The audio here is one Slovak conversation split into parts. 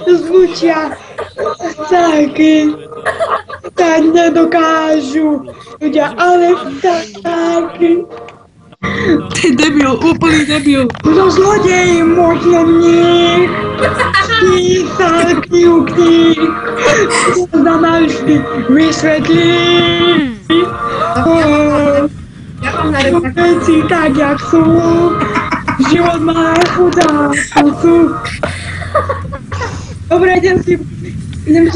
Zvučia vtáky. Tak nedokážu ľudia, ale vtáky. Ty debil, úplný debil. No zlodej, možno nie. Písal knihy. Za navždy vysvetlí. Veci tak, jak sú. Život má chudá, sú. Dobre, idem si...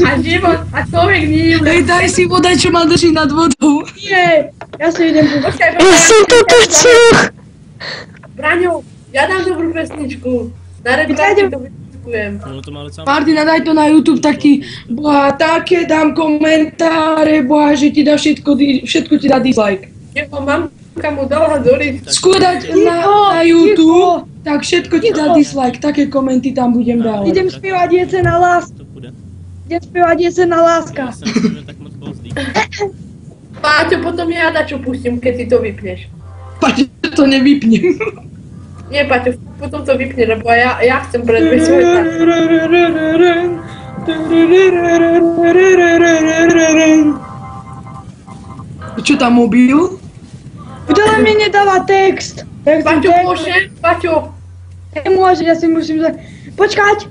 A život, a človek nie je... Hej, daj si voda, čo ma drží nad vodou. Nie, ja si idem... Ja som to počul. Braňo, ja dám dobrú pesničku. Na redakcii to vypisujem. Martina, daj to na YouTube taký, boha, také dám komentáre, boha, že ti dá všetko ti dá dislike. Jeho mamka mu dala do rýchta. Skôr dať na YouTube, tak všetko ti dá dislike, také komenty tam budem dávať. Idem spievať Jesená láska. Idem spievať Jesená láska. Páťo, potom ja dačo pustím, keď si to vypneš. Paťo, to nevypnem. Nie, Páťo, potom to vypne, lebo ja chcem predviesť svoj tak. Čo tam mobil? Kto mi nedáva text? Paťo, môže? Paťo. Nemôže, ja si musím... Počkať!